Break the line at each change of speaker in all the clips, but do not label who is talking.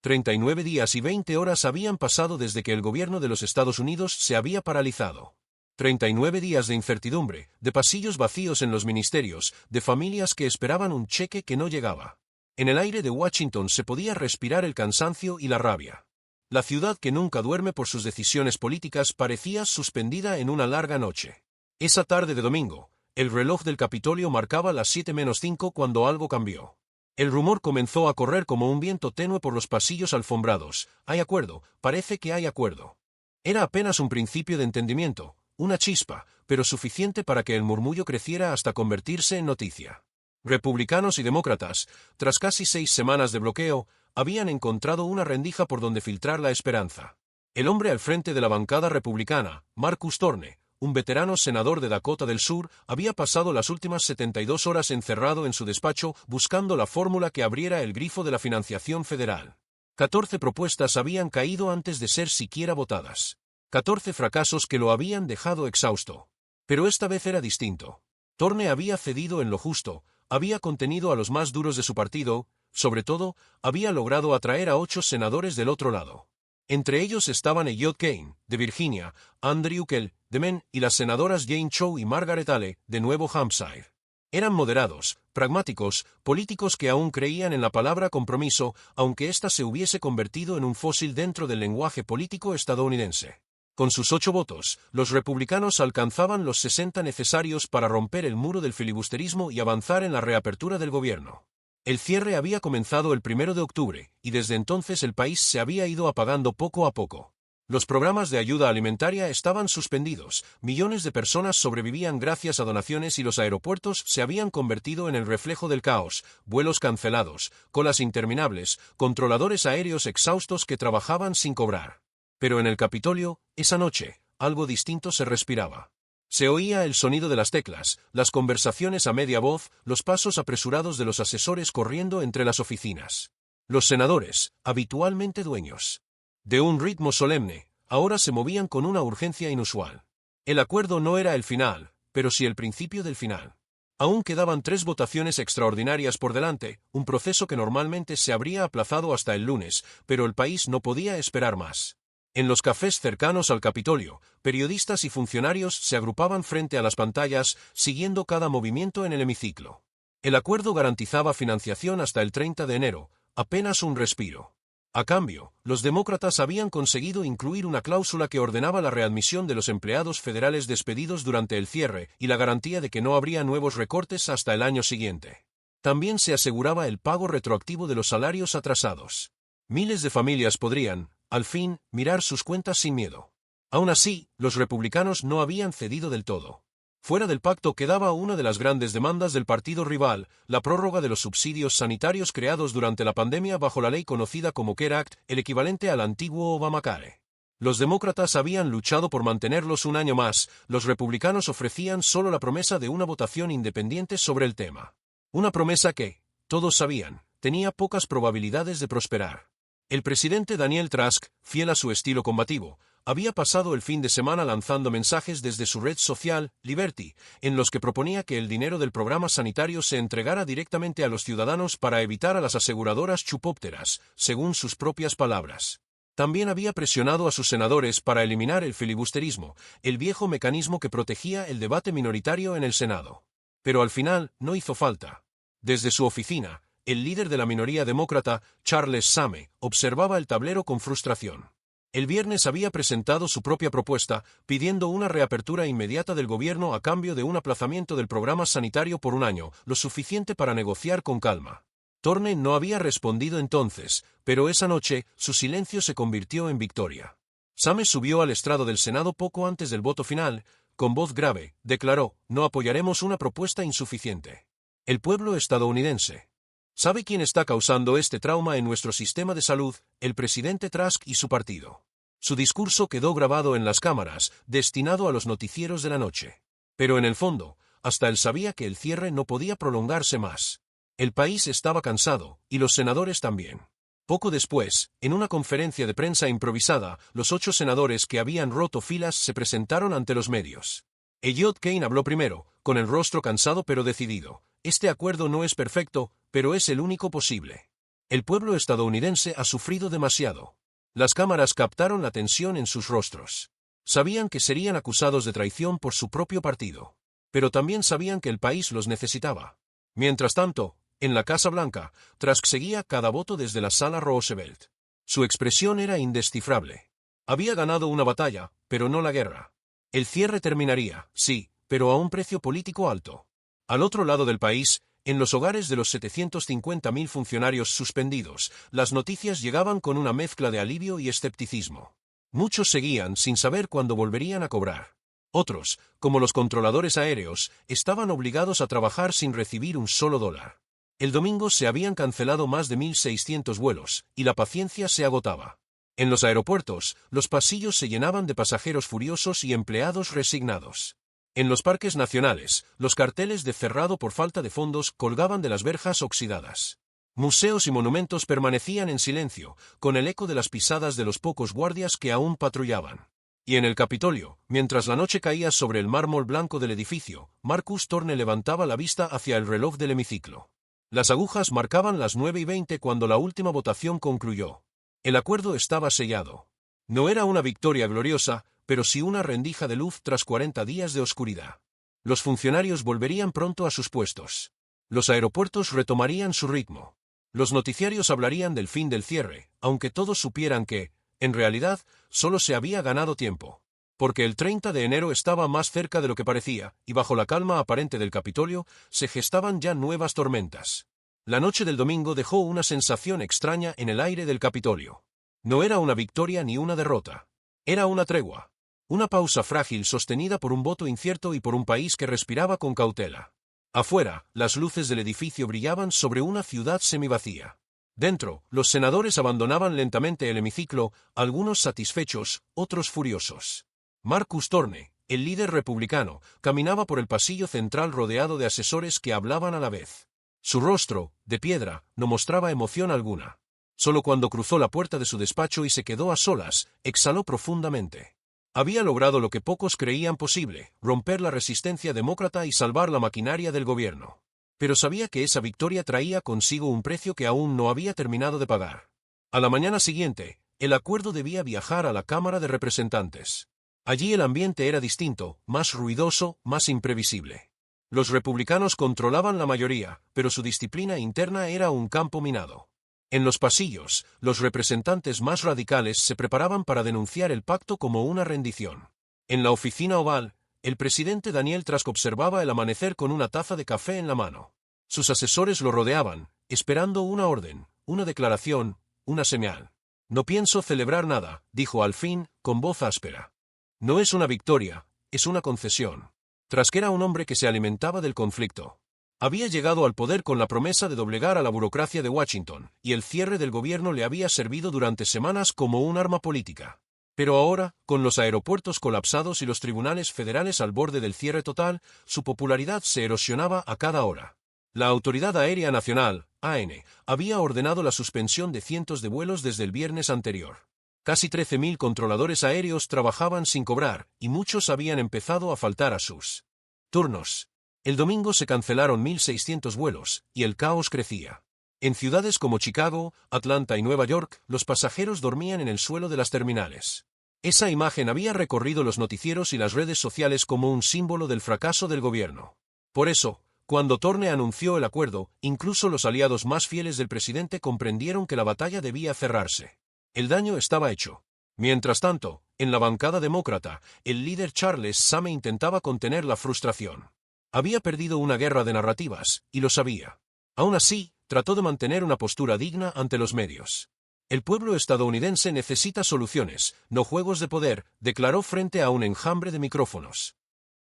39 días y 20 horas habían pasado desde que el gobierno de los Estados Unidos se había paralizado. 39 días de incertidumbre, de pasillos vacíos en los ministerios, de familias que esperaban un cheque que no llegaba. En el aire de Washington se podía respirar el cansancio y la rabia. La ciudad que nunca duerme por sus decisiones políticas parecía suspendida en una larga noche. Esa tarde de domingo, el reloj del Capitolio marcaba las 7:05 cuando algo cambió. El rumor comenzó a correr como un viento tenue por los pasillos alfombrados. Hay acuerdo, parece que hay acuerdo. Era apenas un principio de entendimiento, una chispa, pero suficiente para que el murmullo creciera hasta convertirse en noticia. Republicanos y demócratas, tras casi 6 semanas de bloqueo, habían encontrado una rendija por donde filtrar la esperanza. El hombre al frente de la bancada republicana, Marcus Thorne, un veterano senador de Dakota del Sur, había pasado las últimas 72 horas encerrado en su despacho buscando la fórmula que abriera el grifo de la financiación federal. 14 propuestas habían caído antes de ser siquiera votadas. 14 fracasos que lo habían dejado exhausto. Pero esta vez era distinto. Thorne había cedido en lo justo, había contenido a los más duros de su partido, sobre todo, había logrado atraer a 8 senadores del otro lado. Entre ellos estaban Elliott Kaine, de Virginia, Andrew Kell, de Maine, y las senadoras Jane Chow y Margaret Hale, de Nuevo Hampshire. Eran moderados, pragmáticos, políticos que aún creían en la palabra compromiso, aunque ésta se hubiese convertido en un fósil dentro del lenguaje político estadounidense. Con sus 8 votos, los republicanos alcanzaban los 60 necesarios para romper el muro del filibusterismo y avanzar en la reapertura del gobierno. El cierre había comenzado el 1 de octubre, y desde entonces el país se había ido apagando poco a poco. Los programas de ayuda alimentaria estaban suspendidos, millones de personas sobrevivían gracias a donaciones y los aeropuertos se habían convertido en el reflejo del caos, vuelos cancelados, colas interminables, controladores aéreos exhaustos que trabajaban sin cobrar. Pero en el Capitolio, esa noche, algo distinto se respiraba. Se oía el sonido de las teclas, las conversaciones a media voz, los pasos apresurados de los asesores corriendo entre las oficinas. Los senadores, habitualmente dueños de un ritmo solemne, ahora se movían con una urgencia inusual. El acuerdo no era el final, pero sí el principio del final. Aún quedaban 3 votaciones extraordinarias por delante, un proceso que normalmente se habría aplazado hasta el lunes, pero el país no podía esperar más. En los cafés cercanos al Capitolio, periodistas y funcionarios se agrupaban frente a las pantallas, siguiendo cada movimiento en el hemiciclo. El acuerdo garantizaba financiación hasta el 30 de enero, apenas un respiro. A cambio, los demócratas habían conseguido incluir una cláusula que ordenaba la readmisión de los empleados federales despedidos durante el cierre y la garantía de que no habría nuevos recortes hasta el año siguiente. También se aseguraba el pago retroactivo de los salarios atrasados. Miles de familias podrían, al fin, mirar sus cuentas sin miedo. Aún así, los republicanos no habían cedido del todo. Fuera del pacto quedaba una de las grandes demandas del partido rival, la prórroga de los subsidios sanitarios creados durante la pandemia bajo la ley conocida como CARE Act, el equivalente al antiguo Obamacare. Los demócratas habían luchado por mantenerlos un año más, los republicanos ofrecían solo la promesa de una votación independiente sobre el tema. Una promesa que, todos sabían, tenía pocas probabilidades de prosperar. El presidente Daniel Trask, fiel a su estilo combativo, había pasado el fin de semana lanzando mensajes desde su red social, Liberty, en los que proponía que el dinero del programa sanitario se entregara directamente a los ciudadanos para evitar a las aseguradoras chupópteras, según sus propias palabras. También había presionado a sus senadores para eliminar el filibusterismo, el viejo mecanismo que protegía el debate minoritario en el Senado. Pero al final, no hizo falta. Desde su oficina, el líder de la minoría demócrata, Charles Same, observaba el tablero con frustración. El viernes había presentado su propia propuesta, pidiendo una reapertura inmediata del gobierno a cambio de un aplazamiento del programa sanitario por un año, lo suficiente para negociar con calma. Thorne no había respondido entonces, pero esa noche, su silencio se convirtió en victoria. Same subió al estrado del Senado poco antes del voto final, con voz grave, declaró: «No apoyaremos una propuesta insuficiente. El pueblo estadounidense ¿sabe quién está causando este trauma en nuestro sistema de salud? El presidente Trask y su partido». Su discurso quedó grabado en las cámaras, destinado a los noticieros de la noche. Pero en el fondo, hasta él sabía que el cierre no podía prolongarse más. El país estaba cansado, y los senadores también. Poco después, en una conferencia de prensa improvisada, los 8 senadores que habían roto filas se presentaron ante los medios. Elliott Kaine habló primero, con el rostro cansado pero decidido. «Este acuerdo no es perfecto, pero es el único posible. El pueblo estadounidense ha sufrido demasiado. Las cámaras captaron la tensión en sus rostros. Sabían que serían acusados de traición por su propio partido. Pero también sabían que el país los necesitaba. Mientras tanto, en la Casa Blanca, Trask seguía cada voto desde la sala Roosevelt. Su expresión era indescifrable. Había ganado una batalla, pero no la guerra. El cierre terminaría, sí, pero a un precio político alto. Al otro lado del país, en los hogares de los 750.000 funcionarios suspendidos, las noticias llegaban con una mezcla de alivio y escepticismo. Muchos seguían sin saber cuándo volverían a cobrar. Otros, como los controladores aéreos, estaban obligados a trabajar sin recibir un solo dólar. El domingo se habían cancelado más de 1.600 vuelos, y la paciencia se agotaba. En los aeropuertos, los pasillos se llenaban de pasajeros furiosos y empleados resignados. En los parques nacionales, los carteles de cerrado por falta de fondos colgaban de las verjas oxidadas. Museos y monumentos permanecían en silencio, con el eco de las pisadas de los pocos guardias que aún patrullaban. Y en el Capitolio, mientras la noche caía sobre el mármol blanco del edificio, Marcus Thorne levantaba la vista hacia el reloj del hemiciclo. Las agujas marcaban las 9:20 cuando la última votación concluyó. El acuerdo estaba sellado. No era una victoria gloriosa, pero sí una rendija de luz tras 40 días de oscuridad. Los funcionarios volverían pronto a sus puestos. Los aeropuertos retomarían su ritmo. Los noticiarios hablarían del fin del cierre, aunque todos supieran que, en realidad, solo se había ganado tiempo. Porque el 30 de enero estaba más cerca de lo que parecía, y bajo la calma aparente del Capitolio, se gestaban ya nuevas tormentas. La noche del domingo dejó una sensación extraña en el aire del Capitolio. No era una victoria ni una derrota. Era una tregua. Una pausa frágil sostenida por un voto incierto y por un país que respiraba con cautela. Afuera, las luces del edificio brillaban sobre una ciudad semivacía. Dentro, los senadores abandonaban lentamente el hemiciclo, algunos satisfechos, otros furiosos. Marcus Thorne, el líder republicano, caminaba por el pasillo central rodeado de asesores que hablaban a la vez. Su rostro, de piedra, no mostraba emoción alguna. Solo cuando cruzó la puerta de su despacho y se quedó a solas, exhaló profundamente. Había logrado lo que pocos creían posible, romper la resistencia demócrata y salvar la maquinaria del gobierno. Pero sabía que esa victoria traía consigo un precio que aún no había terminado de pagar. A la mañana siguiente, el acuerdo debía viajar a la Cámara de Representantes. Allí el ambiente era distinto, más ruidoso, más imprevisible. Los republicanos controlaban la mayoría, pero su disciplina interna era un campo minado. En los pasillos, los representantes más radicales se preparaban para denunciar el pacto como una rendición. En la oficina oval, el presidente Daniel Trask observaba el amanecer con una taza de café en la mano. Sus asesores lo rodeaban, esperando una orden, una declaración, una señal. No pienso celebrar nada, dijo al fin, con voz áspera. No es una victoria, es una concesión. Trask era un hombre que se alimentaba del conflicto. Había llegado al poder con la promesa de doblegar a la burocracia de Washington, y el cierre del gobierno le había servido durante semanas como un arma política. Pero ahora, con los aeropuertos colapsados y los tribunales federales al borde del cierre total, su popularidad se erosionaba a cada hora. La Autoridad Aérea Nacional, AN, había ordenado la suspensión de cientos de vuelos desde el viernes anterior. Casi 13.000 controladores aéreos trabajaban sin cobrar, y muchos habían empezado a faltar a sus turnos. El domingo se cancelaron 1.600 vuelos, y el caos crecía. En ciudades como Chicago, Atlanta y Nueva York, los pasajeros dormían en el suelo de las terminales. Esa imagen había recorrido los noticieros y las redes sociales como un símbolo del fracaso del gobierno. Por eso, cuando Thorne anunció el acuerdo, incluso los aliados más fieles del presidente comprendieron que la batalla debía cerrarse. El daño estaba hecho. Mientras tanto, en la bancada demócrata, el líder Charles Same intentaba contener la frustración. Había perdido una guerra de narrativas, y lo sabía. Aún así, trató de mantener una postura digna ante los medios. El pueblo estadounidense necesita soluciones, no juegos de poder, declaró frente a un enjambre de micrófonos.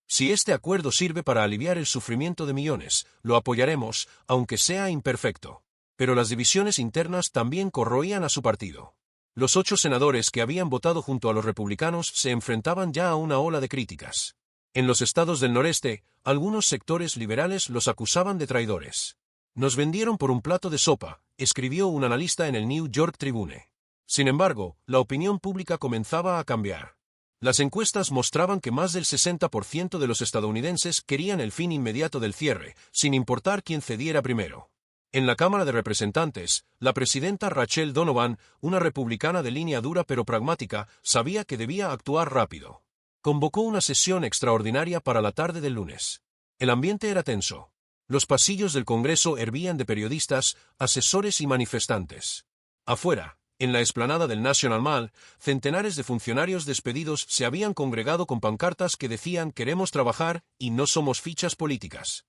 Si este acuerdo sirve para aliviar el sufrimiento de millones, lo apoyaremos, aunque sea imperfecto. Pero las divisiones internas también corroían a su partido. Los 8 senadores que habían votado junto a los republicanos se enfrentaban ya a una ola de críticas. En los estados del noreste, algunos sectores liberales los acusaban de traidores. Nos vendieron por un plato de sopa, escribió un analista en el New York Tribune. Sin embargo, la opinión pública comenzaba a cambiar. Las encuestas mostraban que más del 60% de los estadounidenses querían el fin inmediato del cierre, sin importar quién cediera primero. En la Cámara de Representantes, la presidenta Rachel Donovan, una republicana de línea dura pero pragmática, sabía que debía actuar rápido. Convocó una sesión extraordinaria para la tarde del lunes. El ambiente era tenso. Los pasillos del Congreso hervían de periodistas, asesores y manifestantes. Afuera, en la explanada del National Mall, centenares de funcionarios despedidos se habían congregado con pancartas que decían «Queremos trabajar y no somos fichas políticas».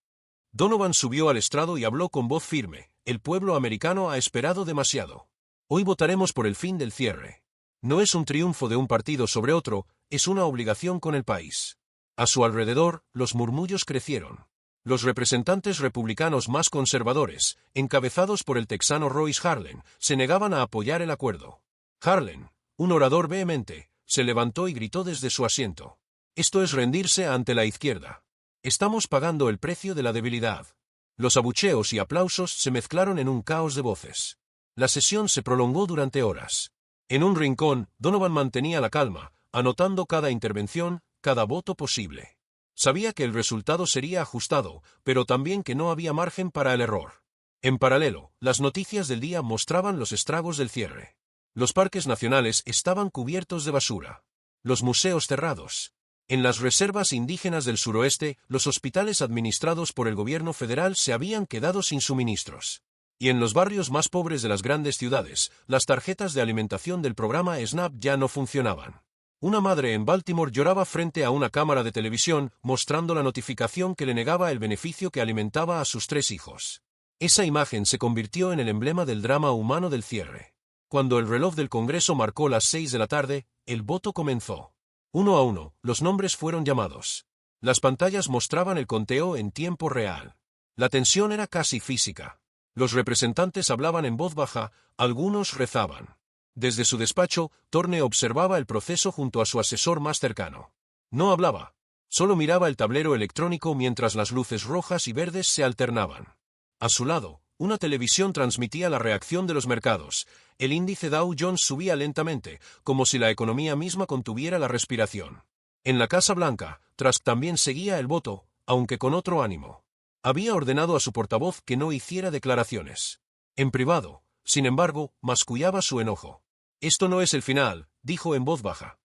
Donovan subió al estrado y habló con voz firme. El pueblo americano ha esperado demasiado. Hoy votaremos por el fin del cierre. No es un triunfo de un partido sobre otro, es una obligación con el país. A su alrededor, los murmullos crecieron. Los representantes republicanos más conservadores, encabezados por el texano Royce Harlan, se negaban a apoyar el acuerdo. Harlan, un orador vehemente, se levantó y gritó desde su asiento. Esto es rendirse ante la izquierda. Estamos pagando el precio de la debilidad. Los abucheos y aplausos se mezclaron en un caos de voces. La sesión se prolongó durante horas. En un rincón, Donovan mantenía la calma, anotando cada intervención, cada voto posible. Sabía que el resultado sería ajustado, pero también que no había margen para el error. En paralelo, las noticias del día mostraban los estragos del cierre. Los parques nacionales estaban cubiertos de basura. Los museos cerrados. En las reservas indígenas del suroeste, los hospitales administrados por el gobierno federal se habían quedado sin suministros. Y en los barrios más pobres de las grandes ciudades, las tarjetas de alimentación del programa SNAP ya no funcionaban. Una madre en Baltimore lloraba frente a una cámara de televisión, mostrando la notificación que le negaba el beneficio que alimentaba a sus 3 hijos. Esa imagen se convirtió en el emblema del drama humano del cierre. Cuando el reloj del Congreso marcó las 6 de la tarde, el voto comenzó. Uno a uno, los nombres fueron llamados. Las pantallas mostraban el conteo en tiempo real. La tensión era casi física. Los representantes hablaban en voz baja, algunos rezaban. Desde su despacho, Thorne observaba el proceso junto a su asesor más cercano. No hablaba. Solo miraba el tablero electrónico mientras las luces rojas y verdes se alternaban. A su lado, una televisión transmitía la reacción de los mercados. El índice Dow Jones subía lentamente, como si la economía misma contuviera la respiración. En la Casa Blanca, Trask también seguía el voto, aunque con otro ánimo. Había ordenado a su portavoz que no hiciera declaraciones. En privado, sin embargo, mascullaba su enojo. «Esto no es el final», dijo en voz baja.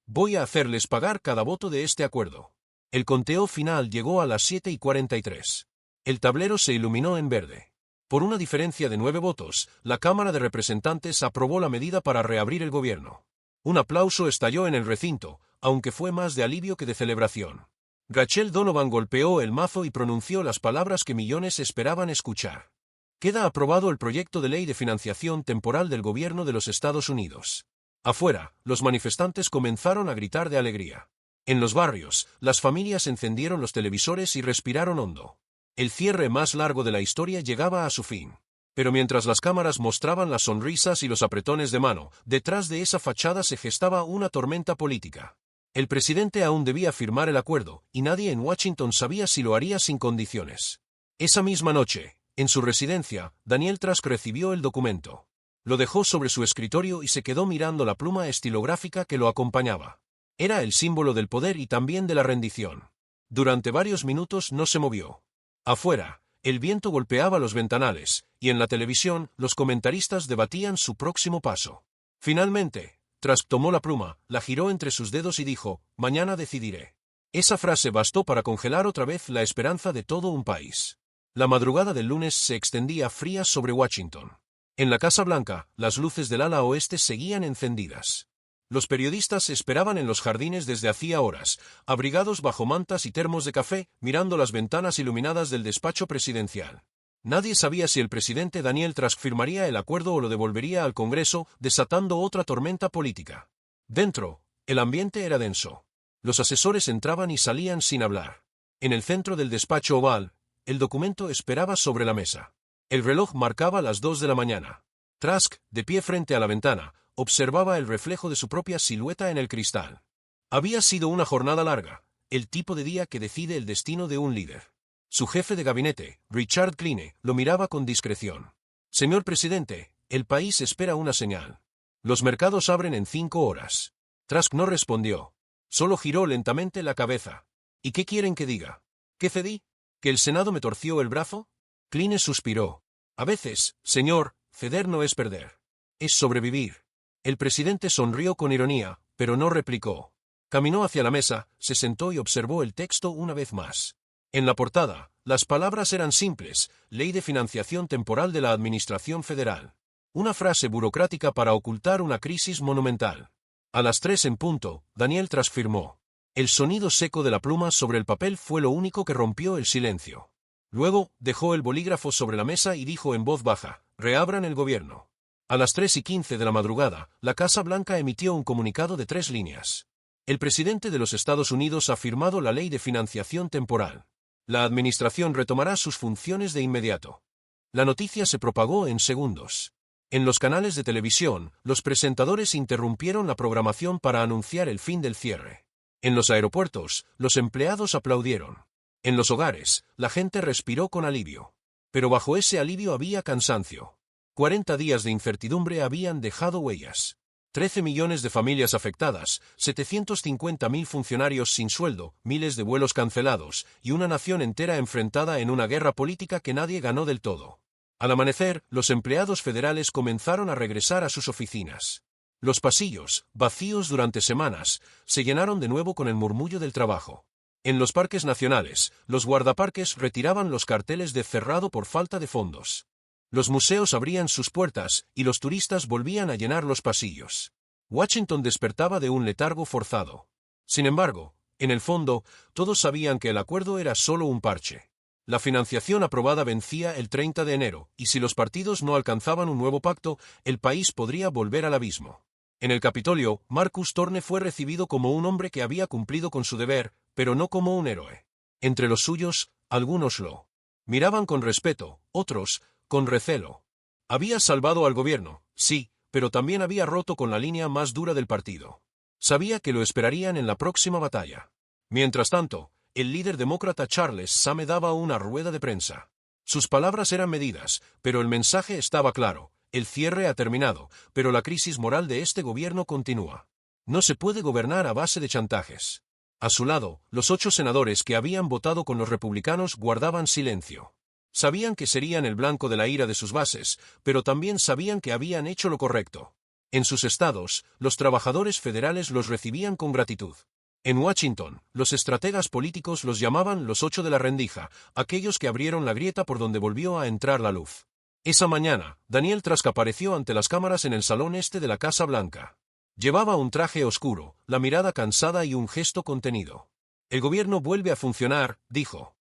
«Voy a hacerles pagar cada voto de este acuerdo». El conteo final llegó a las 7:43. El tablero se iluminó en verde. Por una diferencia de 9 votos, la Cámara de Representantes aprobó la medida para reabrir el gobierno. Un aplauso estalló en el recinto, aunque fue más de alivio que de celebración. Rachel Donovan golpeó el mazo y pronunció las palabras que millones esperaban escuchar. Queda aprobado el proyecto de ley de financiación temporal del gobierno de los Estados Unidos. Afuera, los manifestantes comenzaron a gritar de alegría. En los barrios, las familias encendieron los televisores y respiraron hondo. El cierre más largo de la historia llegaba a su fin. Pero mientras las cámaras mostraban las sonrisas y los apretones de mano, detrás de esa fachada se gestaba una tormenta política. El presidente aún debía firmar el acuerdo, y nadie en Washington sabía si lo haría sin condiciones. Esa misma noche, en su residencia, Daniel Trask recibió el documento. Lo dejó sobre su escritorio y se quedó mirando la pluma estilográfica que lo acompañaba. Era el símbolo del poder y también de la rendición. Durante varios minutos no se movió. Afuera, el viento golpeaba los ventanales, y en la televisión, los comentaristas debatían su próximo paso. Finalmente, Trask tomó la pluma, la giró entre sus dedos y dijo, «Mañana decidiré». Esa frase bastó para congelar otra vez la esperanza de todo un país. La madrugada del lunes se extendía fría sobre Washington. En la Casa Blanca, las luces del ala oeste seguían encendidas. Los periodistas esperaban en los jardines desde hacía horas, abrigados bajo mantas y termos de café, mirando las ventanas iluminadas del despacho presidencial. Nadie sabía si el presidente Daniel Trask firmaría el acuerdo o lo devolvería al Congreso, desatando otra tormenta política. Dentro, el ambiente era denso. Los asesores entraban y salían sin hablar. En el centro del despacho oval, el documento esperaba sobre la mesa. El reloj marcaba las 2 de la mañana. Trask, de pie frente a la ventana, observaba el reflejo de su propia silueta en el cristal. Había sido una jornada larga, el tipo de día que decide el destino de un líder. Su jefe de gabinete, Richard Kline, lo miraba con discreción. «Señor presidente, el país espera una señal. Los mercados abren en 5 horas». Trask no respondió. Solo giró lentamente la cabeza. «¿Y qué quieren que diga? ¿Que cedí? ¿Que el Senado me torció el brazo?» Kline suspiró. A veces, señor, ceder no es perder. Es sobrevivir. El presidente sonrió con ironía, pero no replicó. Caminó hacia la mesa, se sentó y observó el texto una vez más. En la portada, las palabras eran simples: Ley de Financiación Temporal de la Administración Federal. Una frase burocrática para ocultar una crisis monumental. A las 3 en punto, Daniel transfirmó. El sonido seco de la pluma sobre el papel fue lo único que rompió el silencio. Luego, dejó el bolígrafo sobre la mesa y dijo en voz baja: reabran el gobierno. A las 3:15 de la madrugada, la Casa Blanca emitió un comunicado de 3 líneas. El presidente de los Estados Unidos ha firmado la Ley de Financiación Temporal. La administración retomará sus funciones de inmediato. La noticia se propagó en segundos. En los canales de televisión, los presentadores interrumpieron la programación para anunciar el fin del cierre. En los aeropuertos, los empleados aplaudieron. En los hogares, la gente respiró con alivio. Pero bajo ese alivio había cansancio. 40 días de incertidumbre habían dejado huellas. 13 millones de familias afectadas, 750.000 funcionarios sin sueldo, miles de vuelos cancelados, y una nación entera enfrentada en una guerra política que nadie ganó del todo. Al amanecer, los empleados federales comenzaron a regresar a sus oficinas. Los pasillos, vacíos durante semanas, se llenaron de nuevo con el murmullo del trabajo. En los parques nacionales, los guardaparques retiraban los carteles de cerrado por falta de fondos. Los museos abrían sus puertas, y los turistas volvían a llenar los pasillos. Washington despertaba de un letargo forzado. Sin embargo, en el fondo, todos sabían que el acuerdo era solo un parche. La financiación aprobada vencía el 30 de enero, y si los partidos no alcanzaban un nuevo pacto, el país podría volver al abismo. En el Capitolio, Marcus Thorne fue recibido como un hombre que había cumplido con su deber, pero no como un héroe. Entre los suyos, algunos lo miraban con respeto, otros, con recelo. Había salvado al gobierno, sí, pero también había roto con la línea más dura del partido. Sabía que lo esperarían en la próxima batalla. Mientras tanto, el líder demócrata Charles Same daba una rueda de prensa. Sus palabras eran medidas, pero el mensaje estaba claro: el cierre ha terminado, pero la crisis moral de este gobierno continúa. No se puede gobernar a base de chantajes. A su lado, los 8 senadores que habían votado con los republicanos guardaban silencio. Sabían que serían el blanco de la ira de sus bases, pero también sabían que habían hecho lo correcto. En sus estados, los trabajadores federales los recibían con gratitud. En Washington, los estrategas políticos los llamaban los 8 de la rendija, aquellos que abrieron la grieta por donde volvió a entrar la luz. Esa mañana, Daniel Trask apareció ante las cámaras en el salón este de la Casa Blanca. Llevaba un traje oscuro, la mirada cansada y un gesto contenido. El gobierno vuelve a funcionar, dijo.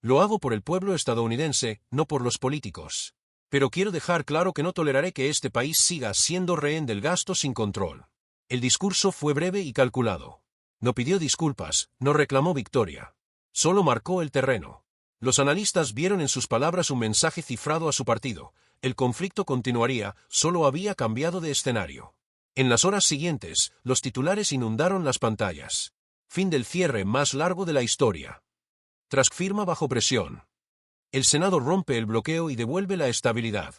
Lo hago por el pueblo estadounidense, no por los políticos. Pero quiero dejar claro que no toleraré que este país siga siendo rehén del gasto sin control. El discurso fue breve y calculado. No pidió disculpas, no reclamó victoria. Solo marcó el terreno. Los analistas vieron en sus palabras un mensaje cifrado a su partido. El conflicto continuaría, solo había cambiado de escenario. En las horas siguientes, los titulares inundaron las pantallas. Fin del cierre más largo de la historia. Trask firma bajo presión. El Senado rompe el bloqueo y devuelve la estabilidad.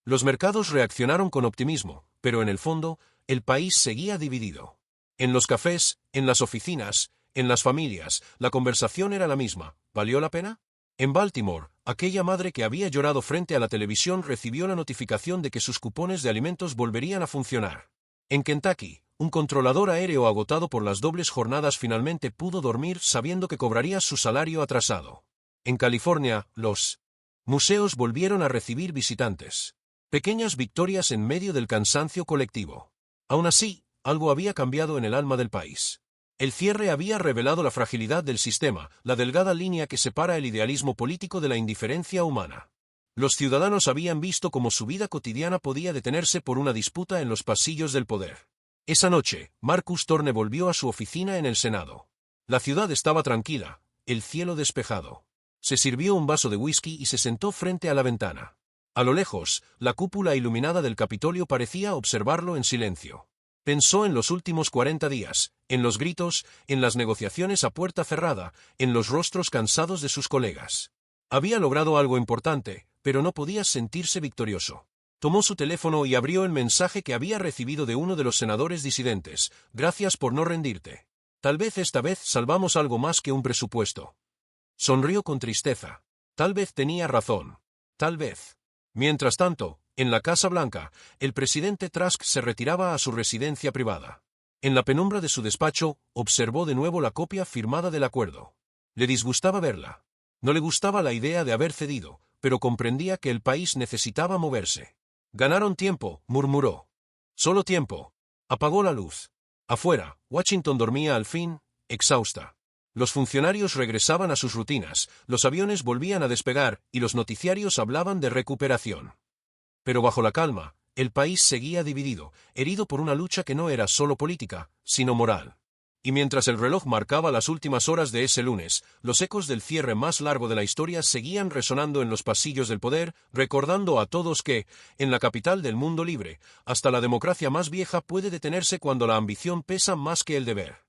Los mercados reaccionaron con optimismo, pero en el fondo, el país seguía dividido. En los cafés, en las oficinas, en las familias, la conversación era la misma. ¿Valió la pena? En Baltimore, aquella madre que había llorado frente a la televisión recibió la notificación de que sus cupones de alimentos volverían a funcionar. En Kentucky, un controlador aéreo agotado por las dobles jornadas finalmente pudo dormir sabiendo que cobraría su salario atrasado. En California, los museos volvieron a recibir visitantes. Pequeñas victorias en medio del cansancio colectivo. Aún así, algo había cambiado en el alma del país. El cierre había revelado la fragilidad del sistema, la delgada línea que separa el idealismo político de la indiferencia humana. Los ciudadanos habían visto cómo su vida cotidiana podía detenerse por una disputa en los pasillos del poder. Esa noche, Marcus Thorne volvió a su oficina en el Senado. La ciudad estaba tranquila, el cielo despejado. Se sirvió un vaso de whisky y se sentó frente a la ventana. A lo lejos, la cúpula iluminada del Capitolio parecía observarlo en silencio. Pensó en los últimos 40 días, en los gritos, en las negociaciones a puerta cerrada, en los rostros cansados de sus colegas. Había logrado algo importante, pero no podía sentirse victorioso. Tomó su teléfono y abrió el mensaje que había recibido de uno de los senadores disidentes. Gracias por no rendirte. Tal vez esta vez salvamos algo más que un presupuesto. Sonrió con tristeza. Tal vez tenía razón. Tal vez. Mientras tanto, en la Casa Blanca, el presidente Trask se retiraba a su residencia privada. En la penumbra de su despacho, observó de nuevo la copia firmada del acuerdo. Le disgustaba verla. No le gustaba la idea de haber cedido, pero comprendía que el país necesitaba moverse. Ganaron tiempo, murmuró. Solo tiempo. Apagó la luz. Afuera, Washington dormía al fin, exhausta. Los funcionarios regresaban a sus rutinas, los aviones volvían a despegar y los noticiarios hablaban de recuperación. Pero bajo la calma, el país seguía dividido, herido por una lucha que no era solo política, sino moral. Y mientras el reloj marcaba las últimas horas de ese lunes, los ecos del cierre más largo de la historia seguían resonando en los pasillos del poder, recordando a todos que, en la capital del mundo libre, hasta la democracia más vieja puede detenerse cuando la ambición pesa más que el deber.